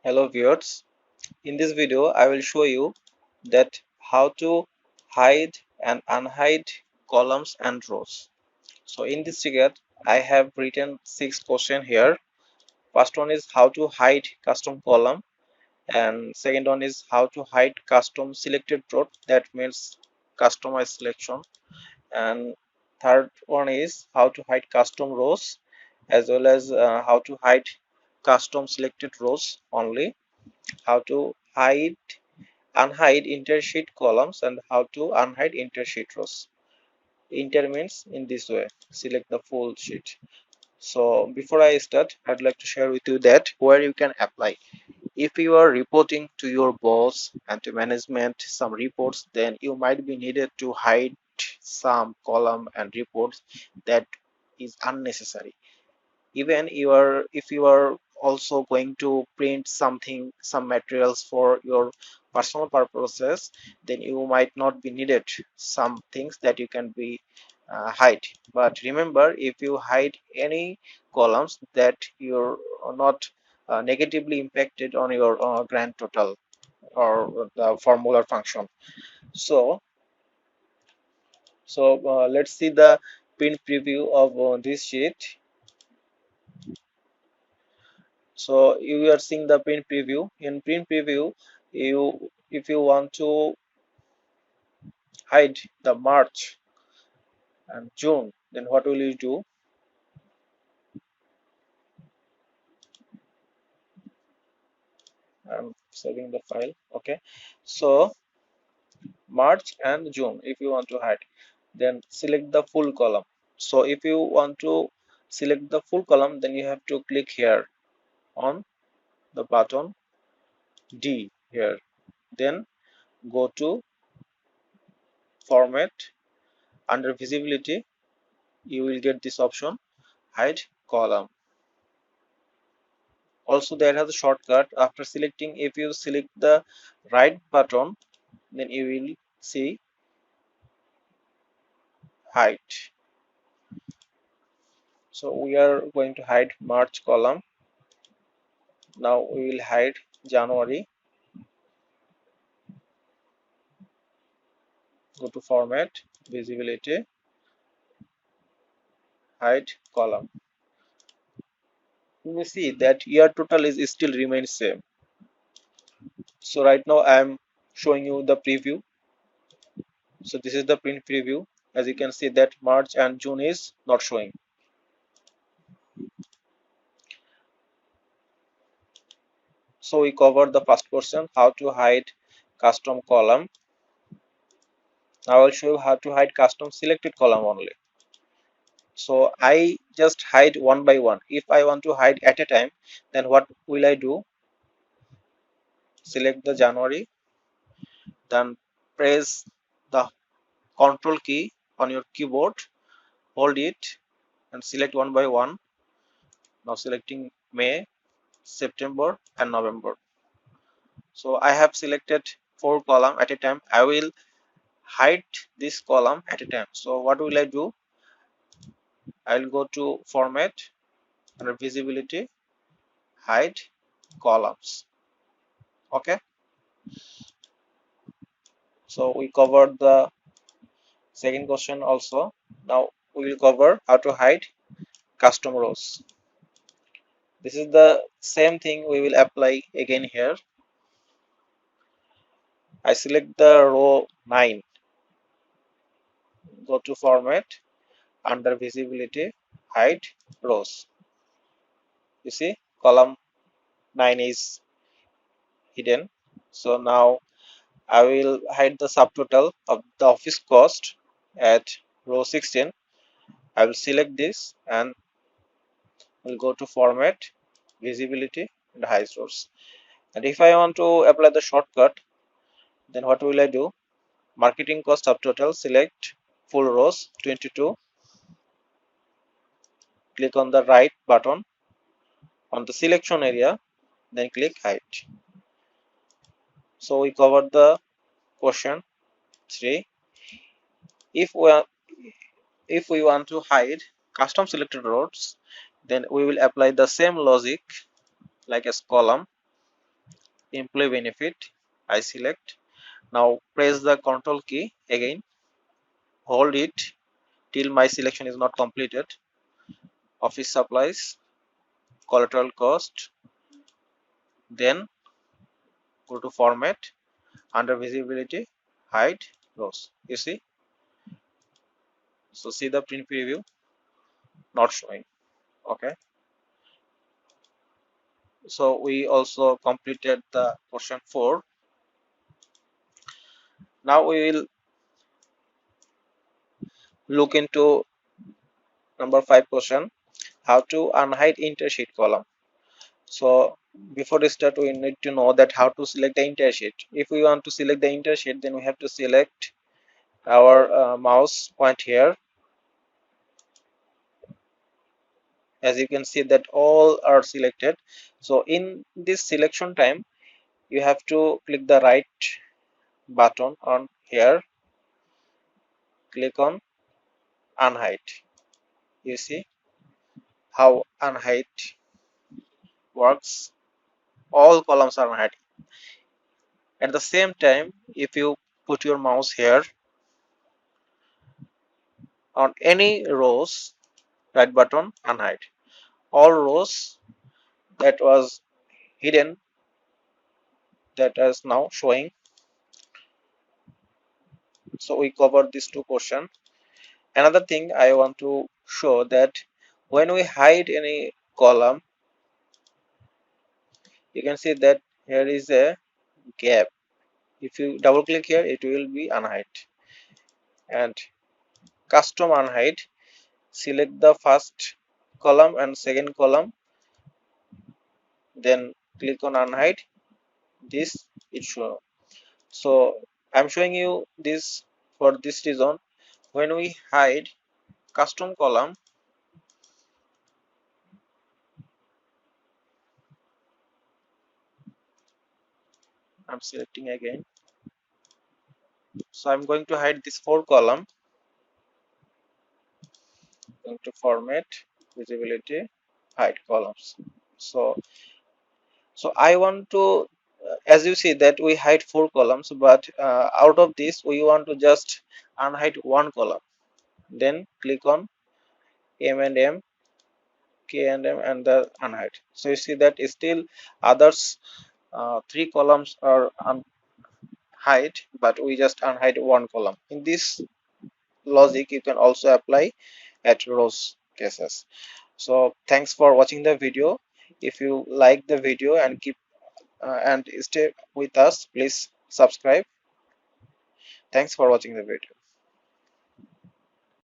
Hello viewers, in this video I will show you that how to hide and unhide columns and rows. So in this ticket I have written 6 questions here. First one is how to hide custom column, and second one is how to hide custom selected row, that means customized selection, and third one is how to hide custom rows as well as how to hide custom selected rows only, how to unhide intersheet columns, and how to unhide intersheet rows. Inter means in this way, select the full sheet. So before I start, I'd like to share with you that where you can apply. If you are reporting to your boss and to management some reports, then you might be needed to hide some column and reports that is unnecessary. Even if you are also going to print some materials for your personal purposes, then you might not be needed some things that you can be hide. But remember, if you hide any columns, that you're not negatively impacted on your grand total or the formula function. So let's see the print preview of this sheet. So you are seeing the print preview. In print preview, you if you want to hide the March and June, then what will you do? I'm saving the file. Okay, so March and June, if you want to hide, then select the full column. So if you want to select the full column, then you have to click here on the button D here. Then go to format. Under visibility, you will get this option, hide column. Also there has a shortcut. After selecting, if you select the right button, then you will see hide. So we are going to hide March column. Now we will hide January. Go to format, visibility, hide column. You will see that year total is still remains same. So right now I am showing you the preview. So this is the print preview. As you can see that March and June is not showing. So we covered the first question, how to hide custom column. Now I will show you how to hide custom selected column only. So I just hide one by one. If I want to hide at a time, then what will I do? Select the January, then press the Control key on your keyboard, hold it, and select one by one. Now selecting May, September, and November. So I have selected 4 columns at a time. I will hide this column at a time. So what will I do? I will go to format, under visibility, hide columns. Okay, so we covered the second question also. Now we will cover how to hide custom rows. This is the same thing we will apply again here. I select the row 9, go to format, under visibility, hide rows. You see column 9 is hidden. So now I will hide the subtotal of the office cost at row 16. I will select this and will go to format, visibility, and hide rows. And if I want to apply the shortcut, then what will I do? Marketing cost subtotal, select full rows 22, click on the right button on the selection area, then click hide. So we covered the question 3. If we are, if we want to hide custom selected rows, then we will apply the same logic like as column. employee benefit. I select. Now press the control key again, hold it till my selection is not completed. Office supplies, collateral cost, then go to format, under visibility, hide rows. You see, so see the print preview not showing. Okay, so we also completed the question 4. Now we will look into number 5 question, how to unhide entire sheet column. So before we start, we need to know that how to select the entire sheet. If we want to select the entire sheet, then we have to select our mouse point here. As you can see that all are selected. So in this selection time, you have to click the right button on here, click on unhide. You see how unhide works. All columns are unhide. At the same time, if you put your mouse here on any rows, right button unhide. All rows that was hidden, that is now showing. So we covered these two questions. Another thing I want to show that when we hide any column, you can see that here is a gap. If you double click here, it will be unhide. And custom unhide, select the first column and second column, then click on unhide. This it show. So I'm showing you this for this reason. When we hide custom column, I'm selecting again. So I'm going to hide this 4 column, going to format, visibility, hide columns. So I want to, as you see that we hide 4 columns, but out of this we want to just unhide 1 column. Then click on M and M, K and M, and the unhide. So you see that still others 3 columns are unhide, but we just unhide 1 column. In this logic, you can also apply at rows cases. So thanks for watching the video. If you like the video and keep and stay with us, please subscribe. Thanks for watching the video.